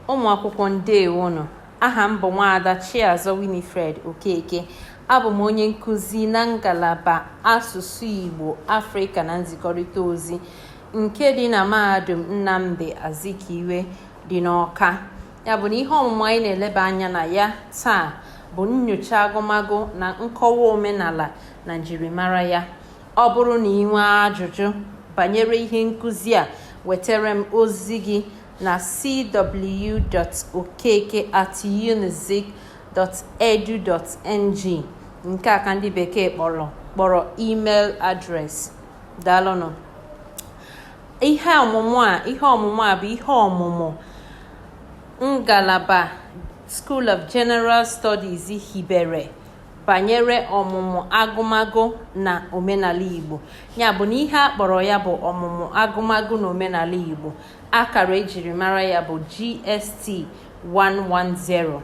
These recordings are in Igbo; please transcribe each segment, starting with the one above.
Ụmụ akwụkwọ ndewonu, aha m bụ Nwaada Chiazo Winifred Okeke. Abụ m onye nkụzi na ngalaba asụsụ Igbo, Afrịka na nzikọrịta ozi nke dị na Mahadum Nnamdi Azikiwe dị n'Awka. Ya bụ na ihe ọmụmụ anyị na-eleba anya na ya taa bụ nnyocha agụmagụ na nkọwa omenala na njirimara ya. Ọ bụrụ na ị nwee ajụjụ banyere ihe nkụzi a, wetara m ozi gị na cw.okeke@unizik.edu.ng. nke a ka ndị bekee kpọrọ email address. Daalụnụ. Ihe ọmụmụ a bụ ihe ọmụmụ ngalaba School of General Studies hibere banyere ọmụmụ agụmagụ na omenala Igbo. Ya bụ na ihe a kpọrọ ya bụ ọmụmụ agụmagụ na omenala Igbo. Akara ejiri mara ya bụ GST 110.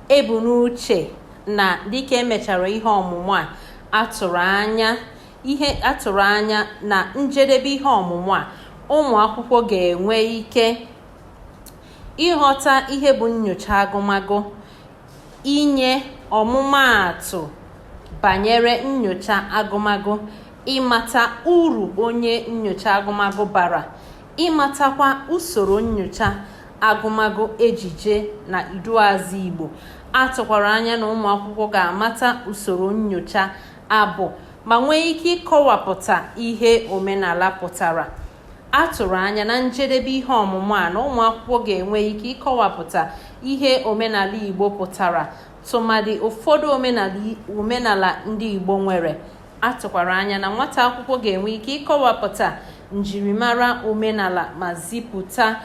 Ebu n'uche na dịka emechara ihe ọmụmụ a, atụrụ anya na njedebe ihe ọmụmụ a, ụmụ akwụkwọ ga-enwe ike ịghọta ihe bụ nnyocha agụmagụ, inye ọmụmaatụ banyere nnyocha agụmagụ, ịmata uru onye nnyocha agụmagụ bara, ịmatakwa usoro nnyocha agụmagụ ejije na iduazị Igbo. Atụkwara anya na ụmụ akwụkwọ ga-amata usoro nnyocha abụ ma nwee ike ịkọwapụta ihe omenala pụtara. Atụrụ anya na njedebe ihe ọmụmụ a na ụmụ akwụkwọ ga-enwe ike ịkọwapụta ihe omenala Igbo pụtara, tụmadị ụfọdụ omenala ndị Igbo nwere. Atụkwara anya na nwata akwụkwọ ga-enwe ike ịkọwapụta njirimara omenala ma zipụta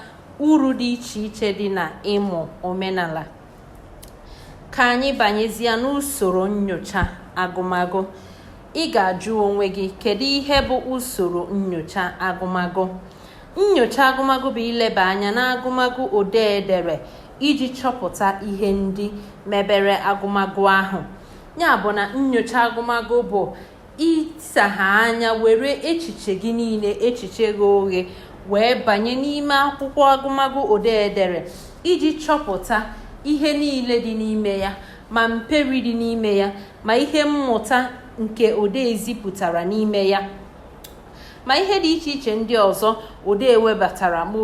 uru dị iche iche dị na ịmụ omenala. Ka anyị banyezie n'usoro nnyocha agụmagụ. Ị ga-ajụ onwe gị, kedu ihe bụ usoro nnyocha agụmagụ? Nnyocha agụmagụ bụ ileba anya n'agụmagụ odee iji chọpụta ihe ndị mebere agụmagụ ahụ. Ya bụ na nnyocha agụmagụ bụ ịsagha anya were echiche gị niile, echiche gị oghe, wee banye n'ime akwụkwọ agụmagụ odee iji chọpụta ihe niile dị n'ime ya, ma mperi dị n'ime ya, ma ihe mmụta nke odee zipụtara n'ime ya, ma ihe dị iche iche ndị ọzọ odee webatara, ma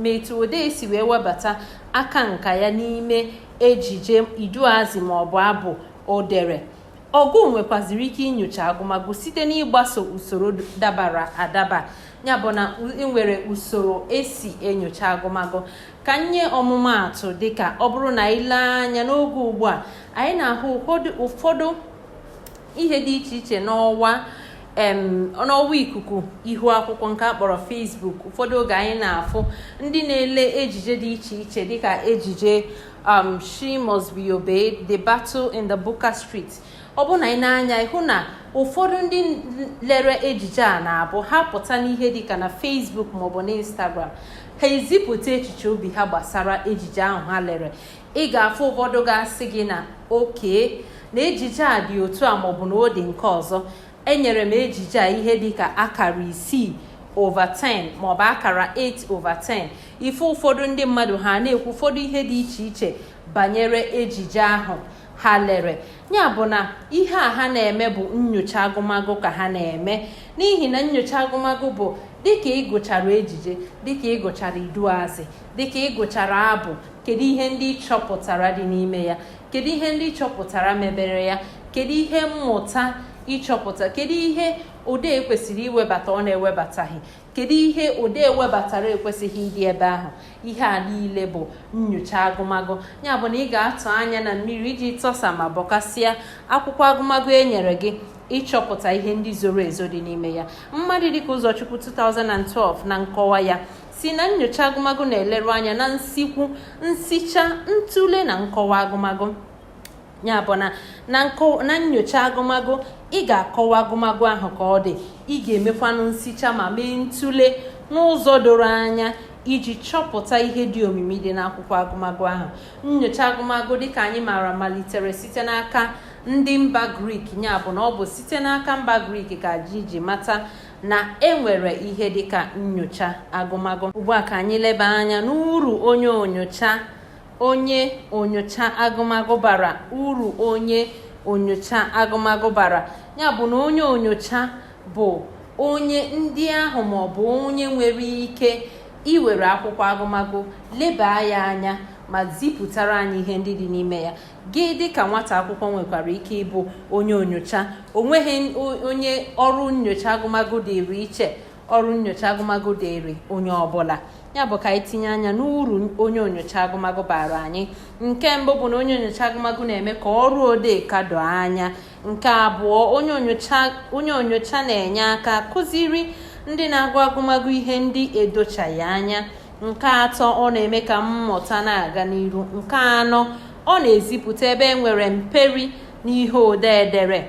etu odee si wee webata aka nka ya n'ime ejije, iduazị ma ọ bụ abụ o dere. Ọgụ nwekwaziri ike inyocha agụmagụ site n'ịgbaso usoro dabara adaba. Ya bụ na enwere usoro esi enyocha agụmagụ. Ka nye ọmụmaatụ, dịka ọ bụrụ na ile anya n'oge ugbu a, anyị na-ahụ ụfọdụ ihe dị iche iche n'ọwa ikuku ihu akwụkwọ nke akpọrọ Facebook. Ụfọdụ oge anyị na-afụ ndị na-ele ejije dị iche iche dịka ejije She Must Be Obeyed, The Battle in the Bukka Street. Ọ bụ na ị na-anya ịhụ na ụfọdụ ndị lere ejije a na-abụ ha pụta n'ihe dịka na Facebook maọbụ na Instagram, ha ezipụta echiche obi ha gbasara ejije ahụ ha lere. Ị ga-afụ ụfọdụ ga-asị gị na oke na ejije a dị otu a maọbụ na ọ dị nke ọzọ. Enyere m ejije a ihe dịka akara 6/10 maọbụ akara 8/10. Ife ụfọdụ ndị mmadụ ha na-ekwu ụfọdụ ihe dị iche iche banyere ejije ahụ ha lere. Ya bụ na ihe a ha na-eme bụ nnyocha agụmagụ ka ha na-eme, n'ihi na nnyocha agụmagụ bụ dịka ịgụchara ejije, dịka ịgụchara iduazị, dịka ịgụchara abụ, kedu ihe ndị chọpụtara dị n'ime ya, kedu ihe ndị chọpụtara mebere ya, kedu ihe mmụta ịchọpụta, kedu ihe odee kwesịrị iwebata ọ na-ewebataghị, kedu ihe odee webatara ekwesịghị ịdị ebe ahụ. Ihe a niile bụ nnyocha agụmagụ. Ya bụ na ị ga-atụ anya na mmiri iji tọsa ma bọkasịa akwụkwọ agụmagụ e nyere gị, ịchọpụta ihe ndị zoro ezo dị n'ime ya. Mmadụ dịka Ụzọchukwu 2012 na nkọwa ya si na nnyocha agụmagụ na-eleru anya na nsikwu, nsicha, ntụle na nkọwa agụmagụ. Ya bụ na nnyocha agụmagụ, ị ga-akọwa agụmagụ ahụ ka ọ dị, ị ga-emekwanụ nsicha ma mee ntụle n'ụzọ doro anya iji chọpụta ihe dị omimi dị n'akwụkwọ agụmagụ ahụ. Nnyocha agụmagụ dịka anyị maara malitere site n'aka ndị mba Grik. Ya bụ na ọ bụ site n'aka mba Grik ka ji mata na enwere ihe dịka nnyocha agụmagụ. Ugbu a ka anyị leba anya n'uru onye onyocha onye onyocha agụmagụ bara. Uru onye onyocha agụmagụ bara ya bụ na onye onyocha bụ onye ndị ahụ maọbụ onye nwere ike iwere akwụkwọ agụmagụ leba ya anya ma zipụtara anyị ihe ndị dị n'ime ya. Gị dịka nwata akwụkwọ nwekwara ike ịbụ onye onyocha. O nweghị onye ọrụ nyocha agụmagụ dịrị iche, ọrụ nyocha agụmagụ dịrị onye ọbụla. Ya bụ ka anyị tinye anya n'uru onye onyocha agụmagụ bara anyị. Nke mbụ bụ na onye onyocha agụmagụ na-eme ka ọrụ odee ka doo anya. Nke abụọ, onye onyocha na-enye aka kụziri ndị na-agụ agụmagụ ihe ndị edochaghị anya. Nke atọ, ọ na-eme ka mmụta na-aga n'iru. Nke anọ, ọ na-ezipụta ebe enwere mperi n'ihe odee edere.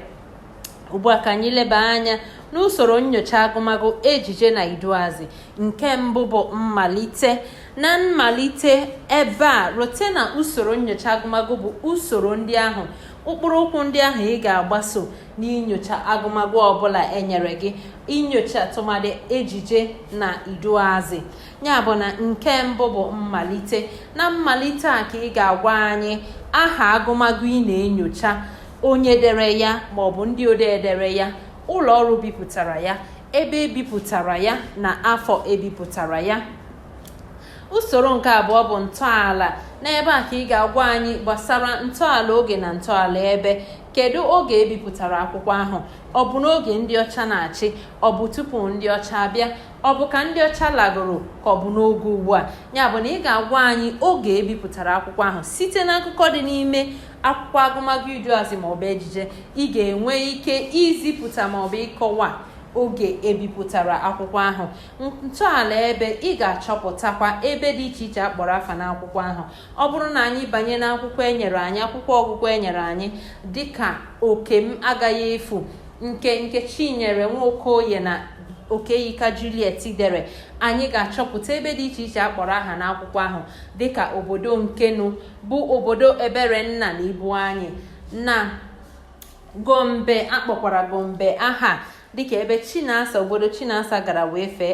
Ugbu a ka anyị leba anya n'usoro nyocha agụmagụ ejije na iduazị. Nke mbụ bụ mmalite. Na mmalite ebe a, rote na usoro nyocha agụmagụ bụ usoro ndị ahụ, ụkpụrụ okwu ndị ahụ ị ga-agbaso n'inyocha agụmagụ ọbụla enyere gị, inyocha tụmadị ejije na iduazị. Ya bụ na nke mbụ bụ mmalite. Na mmalite a ka ị ga-agwa anyị aha agụmagụ ị na-enyocha, onye dere ya maọbụ ndị odee dere ya, ụlọ ọrụ bipụtara ya, ebe ebipụtara ya na afọ ebipụtara ya. Usoro nke abụọ bụ ntọala. N'ebe a ka ị ga-agwa anyị gbasara ntọala oge na ntọala ebe. Kedu oge ebipụtara akwụkwọ ahụ? Ọ bụ n'oge ndị ọcha na-achị? Ọ bụ tupu ndị ọcha abịa? Ọ bụ ka ndị ọcha lagoro ka ọ bụ n'oge ugbu a? Ya bụ na ị ga-agwa anyị oge ebipụtara akwụkwọ ahụ site n'akụkọ dị n'ime akwụkwọ agụmagụ iduazị maọbụ ejije. Ị ga-enwe ike izipụta maọbụ ịkọwa oge ebipụtara akwụkwọ ahụ. Ntọala ebe, ị ga-achọpụtakwa ebe dị iche iche akpọrọ afa n'akwụkwọ ahụ. Ọ bụrụ na anyị banye n'akwụkwọ enyere anyị, akwụkwọ ọgụgụ enyere anyị dịka Okem agaghị efu nke Chinyere Nwokoye na Okeyika Juliet dere, anyị ga-achọpụta ebe dị iche iche akpọrọ aha n'akwụkwọ ahụ dịka obodo Nkenu bụ obodo Eberenna na Ibu anyị, na Gombe akpọkwara Gombe aha dịka ebe Chinasa, obodo Chinasa gara wee fee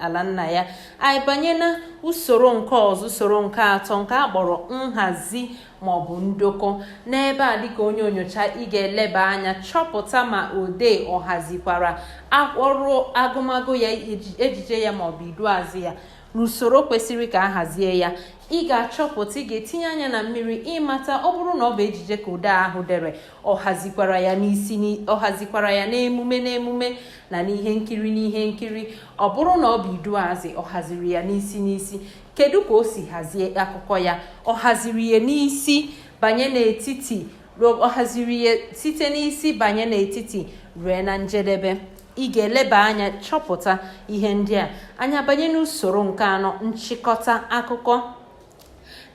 ala nna ya. Anyị banye na usoro nke ọzọ, usoro nke atọ nke akpọrọ nhazi maọbụ ndokọ. N'ebe a dịka onye onyocha, ị ga-eleba anya chọpụta ma odee ọ hazikwara ọrụ agụmagụ ya, ejije ya maọbụ iduazị ya n'usoro kwesịrị ka a hazie ya. Ị ga-achọpụta, ị ga-etinye anya na mmiri ịmata ọ bụrụ na ọ bụ ejije ka odee ahụ dere, ọ hazikwara ya n'isi, ọ hazikwara ya n'emume na n'ihe nkiri. Ọ bụrụ na ọ bụ iduazị, ọ haziri ya n'isi. Kedu ka o si hazie akụkọ ya? Ọ haziri ya n'isi banye n'etiti, ọ haziri ya site n'isi banye n'etiti rue na njedebe. Ị ga-eleba anya chọpụta ihe ndị a. Anya banye n'usoro nke anọ, nchịkọta akụkọ.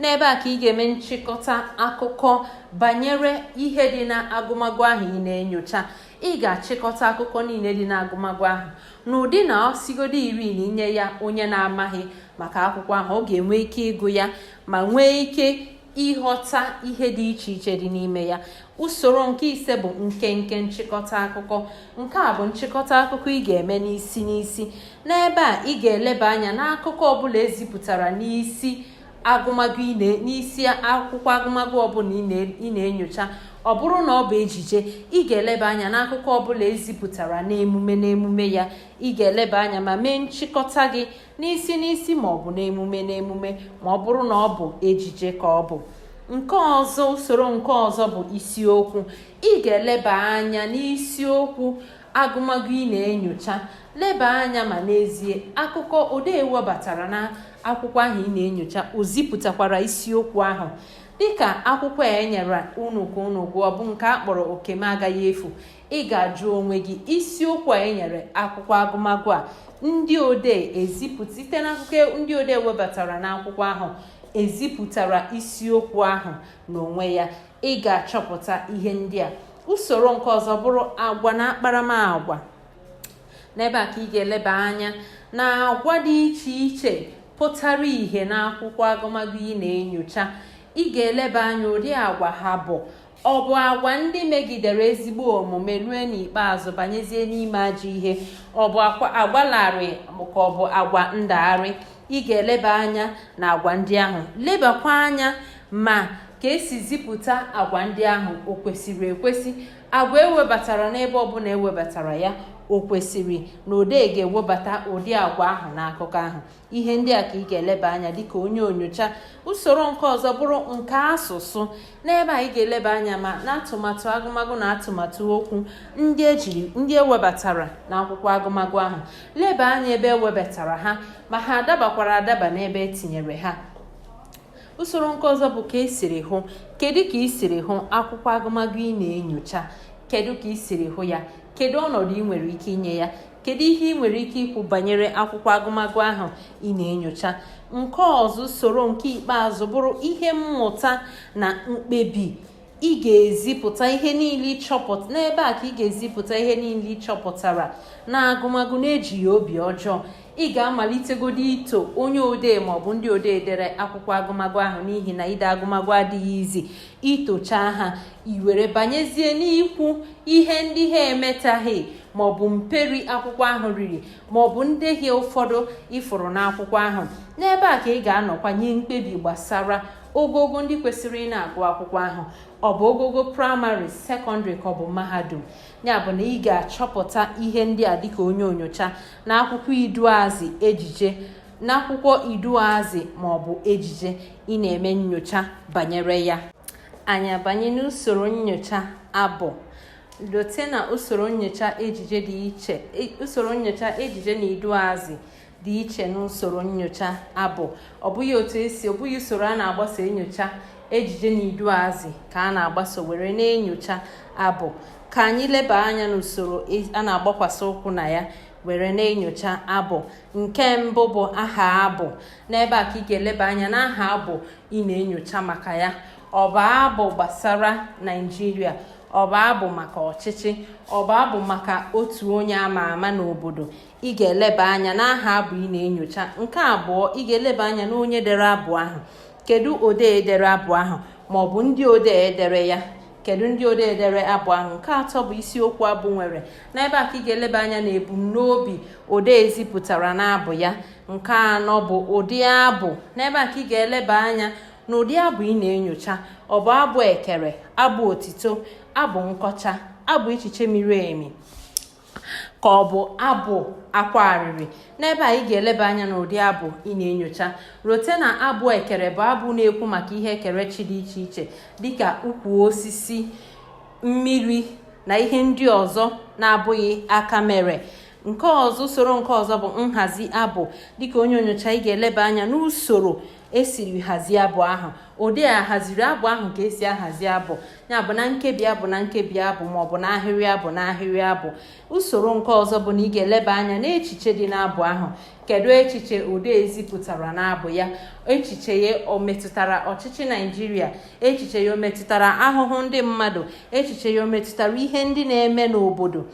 N'ebe a ka ị ga-eme nchịkọta akụkọ banyere ihe dị na agụmagụ ahụ ị na-enyocha. Ị ga-achịkọta akụkọ niile dị na agụmagụ ahụ n'ụdị na osigodo 10 na inye ya onye na-amaghị maka akwụkwọ ahụ, ọ ga-enwe ike ịgụ ya ma nwee ike ịghọta ihe dị iche iche dị n'ime ya. Usoro nke ise bụ nkenke nchịkọta akụkọ. Nke a bụ nchịkọta akụkọ ị ga-eme n'isi. N'ebe a ị ga-eleba anya n'akụkọ ọbụla ezipụtara n'isi agụmagụ n'isi akwụkwọ agụmagụ ọbụla ị na-enyocha. Ọ bụrụ na ọ bụ ejije, ị ga-eleba anya n'akụkọ ọbụla ezipụtara n'emume ya. Ị ga-eleba anya ma mee nchịkọta gị n'isi maọbụ n'emume ma ọ bụrụ na ọ bụ ejije ka ọ bụ. Nke ọzọ, usoro nke ọzọ bụ isiokwu. Ị ga-eleba anya n'isiokwu agụmagụ ị na-enyocha. Leba anya ma n'ezie akụkọ odee webatara na akwụkwọ ahụ ị na-enyocha o zipụtakwara isiokwu ahụ. Dịka akwụkwọ a enyere unu ka unu gụọ bụ nke akpọrọ Okem agaghị efu. Ị ga-ajụ onwe gị, isiokwu a enyere akwụkwọ agụmagụ a ndị odee ezipụta site n'akụkọ ndị odee webatara n'akwụkwọ ahụ, ezipụtara isiokwu ahụ n'onwe ya. Ị ga-achọpụta ihe ndị a. Usoro nke ọzọ bụrụ agwa na akparamagwa. N'ebe a ka ị ga-eleba anya na agwa dị iche iche pụtara ihe n'akwụkwọ agụmagụ ị na-enyocha. Ị ga-eleba anya ụdị agwa ha bụ. Ọ bụ agwa ndị megidere ezigbo omume rue n'ikpeazụ banyezie n'ime ajọ ihe? Ọ bụ agwa larịị ka ọ bụ agwa ndagharị? Ị ga-eleba anya na agwa ndị ahụ. Lebakwa anya ma ka esi zipụta agwa ndị ahụ o kwesịrị ekwesị. Agwa ewebatara n'ebe ọbụla ewebatara ya o kwesịrị na odee ga-ewebata ụdị agwa ahụ n'akụkọ ahụ. Ihe ndị a ka ị ga-eleba anya dịka onye onyocha. Usoro nke ọzọ bụrụ nke asụsụ. N'ebe a ị ga-eleba anya ma n'atụmatụ agụmagụ na atụmatụ okwu ndị ewebatara n'akwụkwọ agụmagụ ahụ. Leba anya ebe ewebatara ha ma ha adabakwara adaba n'ebe etinyere ha. Usoro nke ọzọ bụ ka esiri hụ. Kedu ka ị siri hụ akwụkwọ agụmagụ ị na-enyocha? Kedu ka ị siri hụ ya? Kedu ọnọdụ ị nwere ike inye ya? Kedu ihe ị nwere ike ikwu banyere akwụkwọ agụmagụ ahụ ị na-enyocha? Nke ọzọ, usoro nke ikpeazụ bụrụ ihe mmụta na mkpebi. Ị ga-ezipụta ihe niile ịchọpụta n'ebe a ka ị ga-ezipụta ihe niile ịchọpụtara na agụmagụ na-ejighị obi ọjọọ. Ị ga-amalitegodi ito onye odee maọbụ ndị odee dere akwụkwọ agụmagụ ahụ, n'ihi na ide agụmagụ adịghị izi. Itocha ha, i were banyezie n'ikwu ihe ndị ha emetaghị maọbụ mperi akwụkwọ ahụ riri maọbụ ndehie ụfọdụ ifuru n'akwụkwọ ahụ. N'ebe a ka ị ga-anọkwa nye mkpebi gbasara ogogo ndị kwesịrị ị na-agụ akwụkwọ ahụ. Ọ bụ ogogo praịmarị, sekọndịrị ka ọ bụ mahadum? Ya bụ na ị ga-achọpụta ihe ndị a dịka onye onyocha n'akwụkwọ iduazị ejije, n'akwụkwọ iduazị maọbụ ejije ị na-eme nyocha banyere ya. Anyị abanye n'usoro nyocha abụ. Lote na usoro nyocha ejije dị iche. Usoro nyocha ejije na iduazị dị iche n'usoro nyocha abụ. Ọ bụghị usoro a na-agbaso enyocha ejije na iduazị ka a na-agbaso were na-enyocha abụ. Ka anyị leba anya n'usoro a na-agbakwasị ụkwụ na ya were na-enyocha abụ. Nke mbụ bụ aha abụ. N'ebe a ka ị ga-eleba anya n'aha abụ ị na-enyocha maka ya. Ọ bụ abụ gbasara Naịjirịa? Ọ bụ abụ maka ọchịchị? Ọ bụ abụ maka otu onye ama ama n'obodo? Ị ga-eleba anya n'aha abụ ị na-enyocha. Nke abụọ, ị ga-eleba anya n'onye dere abụ ahụ. Kedu odee dere abụ ahụ maọbụ ndị odee dere ya? Kedu ndị odee dere abụ ahụ? Nke atọ bụ isiokwu abụ nwere. N'ebe a ka ị ga-eleba anya na ebumnobi odee zipụtara n'abụ ya. Nke anọ bụ ụdị abụ. N'ebe a ka ị ga-eleba anya na ụdị abụ ị na-enyocha. Ọ bụ abụ ekere, abụ otito, abụ nkọcha, abụ echiche miri emi, ka ọ bụ abụ akwa arịrị? N'ebe a ị ga-eleba anya n'ụdị abụ ị na-enyocha. Rote na abụ ekere bụ abụ na-ekwu maka ihe ekerechi dị iche iche dịka ukwu osisi, mmiri na ihe ndị ọzọ na-abụghị aka mere. Nke ọzọ, usoro nke ọzọ bụ nhazi abụ. Dịka onye onyocha, ị ga-eleba anya n'usoro esiri hazie abụ ahụ. Odee a haziri abụ ahụ ka esi ahazi abụ, ya bụ na nkebi abụ na nkebi abụ maọbụ na ahịrị abụ na ahịrị abụ. Usoro nke ọzọ bụ na ị ga-eleba anya n'echiche dị n'abụ ahụ. Kedu echiche odee zipụtara n'abụ ya? Echiche ya o metụtara ọchịchị Naịjirịa? Echiche ya o metụtara ahụhụ ndị mmadụ? Echiche ya o metụtara ihe ndị na-eme n'obodo?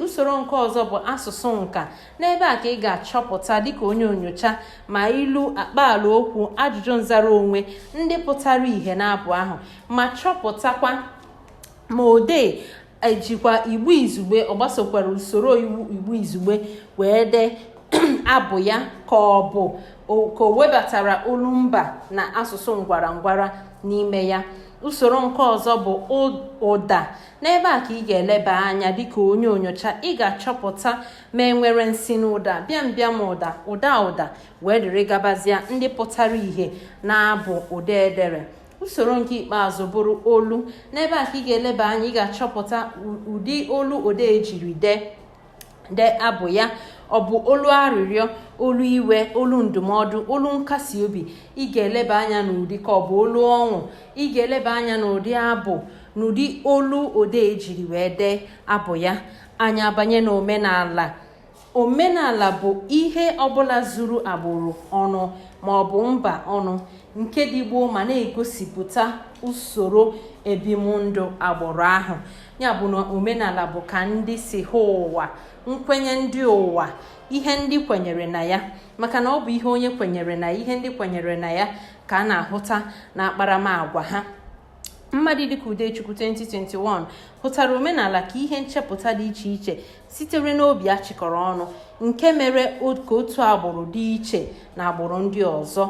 Usoro nke ọzọ bụ asụsụ nka. N'ebe a ka ị ga-achọpụta dịka onye onyocha ma ilu, akpaala okwu, ajụjụ nzara onwe ndị pụtara ihe n'abụ ahụ, ma chọpụtakwa ma odee ejikwa Igbo izugbe, ọ gbasokwara usoro iwu Igbo izugbe wee dee abụ ya, ka ọ bụ ka o webatara olumba na asụsụ ngwara ngwara n'ime ya. Usoro nke ọzọ bụ ụda. N'ebe a ka ị ga-eleba anya dịka onye onyocha. Ị ga-achọpụta ma enwere nsị n'ụda, bịambịam ụda, ụda wee dịrị gabazịa ndị pụtara ihe na-abụ odee edere. Usoro nke ikpeazụ bụrụ olu. N'ebe a ka ị ga-eleba anya. Ị ga-achọpụta ụdị olu odee jiri dee abụ ya. Ọ bụ olu arịrịọ, olu iwe, olu ndụmọdụ, olu nkasi obi? Ị ga-eleba anya n'ụdị, ka ọ bụ olu ọṅụ? Ị ga-eleba anya n'ụdị abụ, n'ụdị olu odee jiri wee dee abụ ya. Anyị abanye n'omenala. Omenala bụ ihe ọbụla zuru agbụrụ ọnụ maọbụ mba ọnụ, nke dị gboo ma na-egosipụta usoro ebimụndụ agbụrụ ahụ. Ya bụ na omenala bụ ka ndị si hụ ụwa, nkwenye ndị ụwa, ihe ndị kwenyere na ya. Maka na ọ bụ ihe onye kwenyere na ihe ndị kwenyere na ya ka a na-ahụta na akparamagwa ha. Mmadụ dịka Udechukwu 2021 hụtara omenala ka ihe nchepụta dị iche iche sitere n'obi achịkọrọ ọnụ, nke mere ka otu agbụrụ dị iche na agbụrụ ndị ọzọ.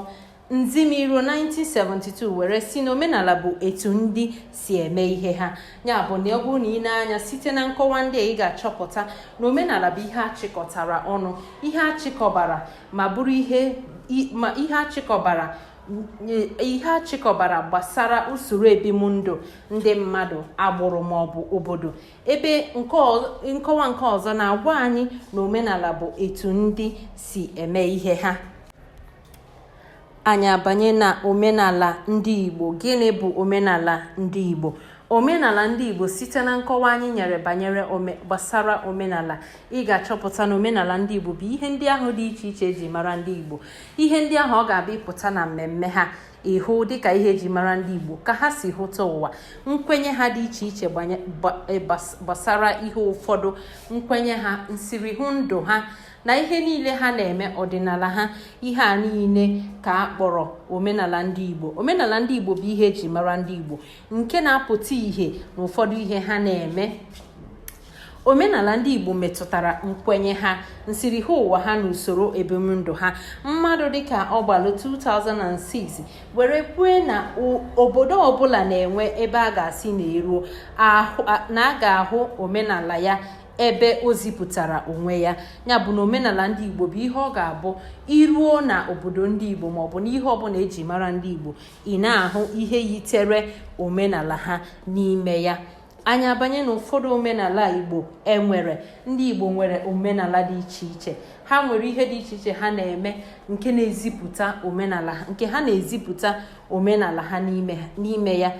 Nzimiru 1972 were si na omenala bụ etu ndị si eme ihe ha. Ya bụ na ọ bụrụ na ị na-anya site na nkọwa ndị a, ị ga-achọpụta na omenala bụ ihe achịkọtara ọnụ, ihe achịkọbara ma bụrụ ihe achịkọbara gbasara usoro ebimụndụ ndị mmadụ, agbụrụ ma ọ bụ obodo. Ebe nkọwa nke ọzọ na-agwa anyị na omenala bụ etu ndị si eme ihe ha. Anyị abanye na omenala ndị Igbo. Gịnị bụ omenala ndị Igbo? Omenala ndị Igbo, site na nkọwa anyị nyere banyere gbasara omenala, ị ga-achọpụta na omenala ndị Igbo bụ ihe ndị ahụ dị iche iche eji mara ndị Igbo. Ihe ndị ahụ ọ ga-abịa ịpụta na mmemme ha, ịhụ dịka ihe eji mara ndị Igbo, ka ha si hụta ụwa, nkwenye ha dị iche iche gbasara ihe ụfọdụ, nkwenye ha, nsiri hụ ndụ ha na ihe niile ha na-eme, ọdịnala ha. Ihe a niile ka a kpọrọ omenala ndị Igbo. Omenala ndị Igbo bụ ihe eji mara ndị Igbo, nke na-apụta ihe na ụfọdụ ihe ha na-eme. Omenala ndị Igbo metụtara nkwenye ha, nsiri ha ụwa ha na usoro ebumndụ ha. Mmadụ dịka Ọgbalụ 2006 were kwue na obodo ọbụla na-enwe ebe a ga-asị na a ga-ahụ omenala ya ebe o zipụtara onwe ya. Ya bụ na omenala ndị Igbo bụ ihe ọ ga-abụ iruo na obodo ndị Igbo maọbụ n'ihe ọbụla eji mara ndị Igbo, ị na-ahụ ihe yitere omenala ha n'ime ya. Anyị abanye na ụfọdụ omenala Igbo enwere. Ndị Igbo nwere omenala dị iche iche. Ha nwere ihe dị iche iche ha na-eme nke na-ezipụta omenala ha, nke ha na-ezipụta omenala ha n'ime ya.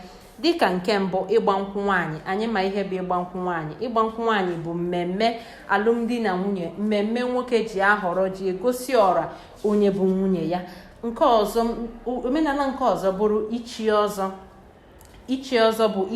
Dịka nke mbụ, ịgba nkwụ nwaanyị. Anyị ma ihe bụ ịgba nkwụ nwaanyị. Ịgba nkwụ nwaanyị bụ mmemme alụmdi na nwunye, mmemme nwoke ji ahọrọ, ji egosi ọra onye bụ nwunye ya. Nke ọzọ, omenala nke ọzọ bụrụ ichi ọzọ. Ichi ọzọ bụ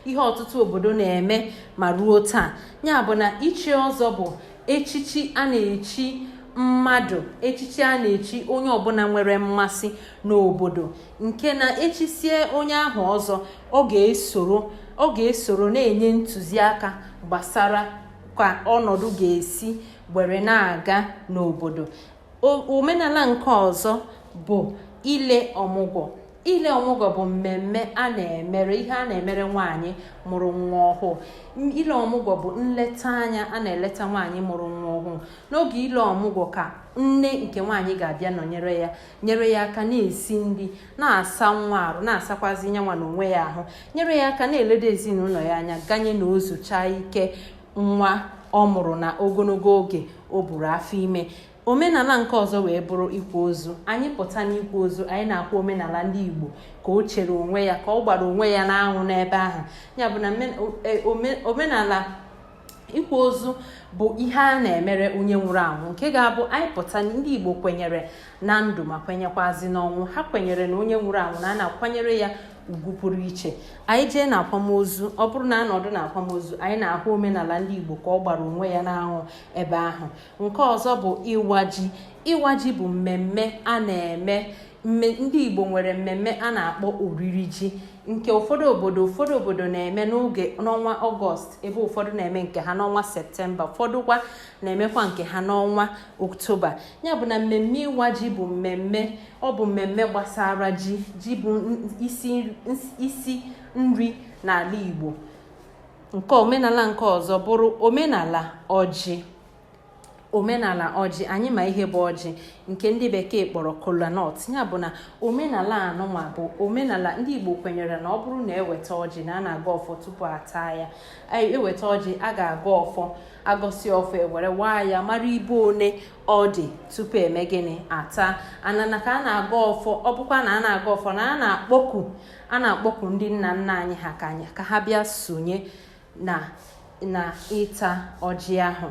ihe ọtụtụ obodo na-eme ma ruo taa. Ya bụ na ichi ọzọ bụ echichi a na-echi mmadụ, echichi a na-echi onye ọbụla nwere mmasị n'obodo, nke na echisie onye ahụ ọzọ, ọ ga-esoro na-enye ntụziaka gbasara ka ọnọdụ ga-esi were na-aga n'obodo. Omenala nke ọzọ bụ ile ọmụgwọ. Ile ọmụgwọ bụ mmemme a na-emere, ihe a na-emere nwaanyị mụrụ nwa ọhụụ. Ile ọmụgwọ bụ nleta anya a na-eleta nwaanyị mụrụ nwa ọhụụ. N'oge ile ọmụgwọ ka nne nke nwaanyị ga-abịa nyere ya aka na-esi nri, na-asa nwa arụ, na-asakwazi nyanwa n'onwe ya ahụ, nyere ya aka na-eledo ezinụlọ ya anya, ganye na o zuchaa ike nwa ọ mụrụ na ogologo oge o buru afọ ime. Omenala nke ọzọ wee bụrụ ikwa ozu. Anyị pụta n'ikwa ozu, anyị na-akwa omenala ndị Igbo ka o chere onwe ya, ka ọ gbara onwe ya n'anwụ n'ebe ahụ. Ya bụ na omenala ikwa ozu bụ ihe a na-emere onye nwụrụ anwụ, nke ga-abụ anyị pụta. Ndị Igbo kwenyere na ndụ ma kwenyekwazi n'ọnwụ. Ha kwenyere na onye nwụrụ anwụ na a na-akwanyere ya ugwu pụrụ iche. Anyị jee na akwamozu, ọ bụrụ na anọdụ na akwamozu, anyị na-ahụ omenala ndị Igbo ka ọ gbara onwe ya n'anwụ ebe ahụ. Nke ọzọ bụ ịwa ji. Ịwa ji bụ mmemme a na-eme. Ndị Igbo nwere mmemme a na-akpọ oriri ji, nke ụfọdụ obodo na-eme n'ọnwa Ọgọst, ebe ụfọdụ na-eme nke ha n'ọnwa Septemba, ụfọdụkwa na-emekwa nke ha n'ọnwa Oktoba. Ya bụ na mmemme ịwa ji bụ mmemme gbasara ji. Ji bụ isi nri n'ala Igbo. Nke omenala nke ọzọ bụrụ omenala ọjị. Omenala ọjị, anyị ma ihe bụ ọjị, nke ndị bekee kpọrọ kola nut. Ya bụ na omenala anụnwa bụ omenala ndị Igbo kwenyere na ọ bụrụ na eweta ọjị na a na-aga ọfọ tupu ata ya. Eweta ọjị, a ga-aga ọfọ, agọsi ọfọ, ewere waa ya, mara ibu one ọ dị tupu eme gịnị, ata. Anana ka a na-aga ọfọ. Ọ bụkwa na a na-aga ọfọ na a na-akpọku ndị nna nna anyị ha ka ha bịa sonye na ịta ọjị ahụ.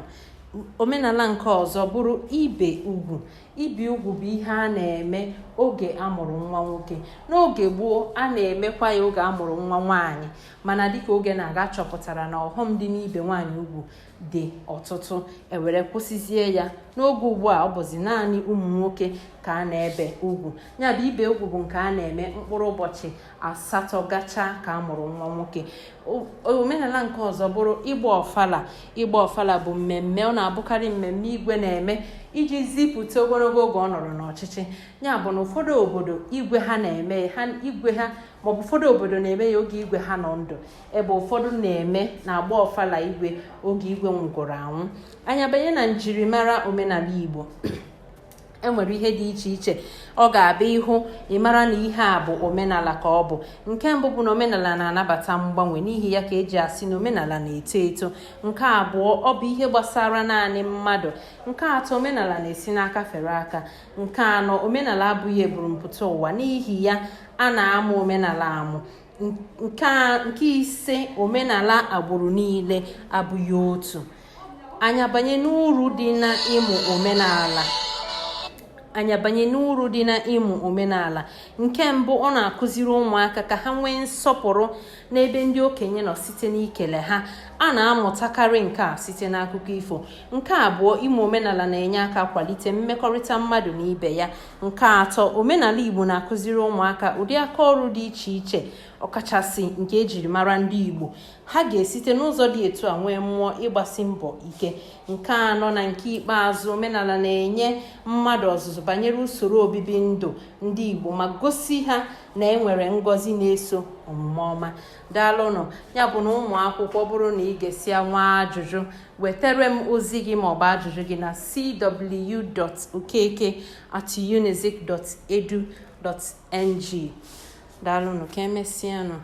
Omenala nke ọzọ bụrụ ibe ugwu. Ibi ugwu bụ ihe a na-eme oge amụrụ nwa nwoke. N'oge gboo, a na-emekwa ya oge amụrụ nwa nwaanyị, mana dịka oge na-aga chọpụtara na ọghọm dị n'ibe nwaanyị ugwu dị ọtụtụ, ewere kwụsịzie ya. N'oge ugbu a, ọ bụzi naanị ụmụ nwoke ka a na-ebe ugwu. Ya bụ ibe ugwu bụ nke a na-eme mkpụrụ ụbọchị 8 gachaa ka amụrụ nwa nwoke. Omenala nke ọzọ bụrụ ịgba ọfala. Ịgba ọfala bụ mmemme, ọ na-abụkarị mmemme igwe na-eme iji zipụta ogologo oge ọ nọrọ n'ọchịchị. Ya bụ na ụfọdụ obodo igwe ha na-eme maọbụ ụfọdụ obodo na-eme ya oge igwe ha nọ ndụ, ebe ụfọdụ na-eme na-agba ọfala igwe oge igwe nwụgoro anwụ. Anyị abanye na njirimara omenala Igbo. Enwere ihe dị iche iche ọ ga-abịa ịhụ ịmara na ihe a bụ omenala ka ọ bụ. Nke mbụ bụ na omenala na-anabata mgbanwe, n'ihi ya ka eji asị na omenala na-eto eto. Nke abụọ, ọ bụ ihe gbasara naanị mmadụ. Nke atọ, omenala na-esi n'aka fere aka. Nke anọ, omenala abụghị ebumpụta ụwa, n'ihi ya a na-amụ omenala amụ. Nke ise, omenala agbụrụ niile abụghị otu. Anyị abanye n'uru dị na ịmụ omenala. Nke mbụ, ọ na-akụziri ụmụaka ka ha nwee nsọpụrụ n'ebe ndị okenye nọ site n'ikele ha. A na-amụtakarị nke a site n'akụkọ ifo. Nke abụọ, ịmụ omenala na-enye aka kwalite mmekọrịta mmadụ na ibe ya. Nke atọ, omenala Igbo na-akụziri ụmụaka ụdị aka ọrụ dị iche iche, ọkachasị nke ejiri mara ndị Igbo. Ha ga-esite n'ụzọ dị etu a nwee mmụọ ịgbasi mbọ ike. Nke anọ na nke ikpeazụ, omenala na-enye mmadụ ọzụzụ banyere usoro obibi ndụ ndị Igbo ma gosi ha na enwere ngọzi na-eso omume ọma. Daalụnụ. Ya bụ na ụmụ akwụkwọ, bụrụ na ị ga-esi nwa ajụjụ, wetere m ozi gị maọbụ ajụjụ gị na cw.okeke@unizik.edu.ng. Daalụnụ, ka emesịanụ.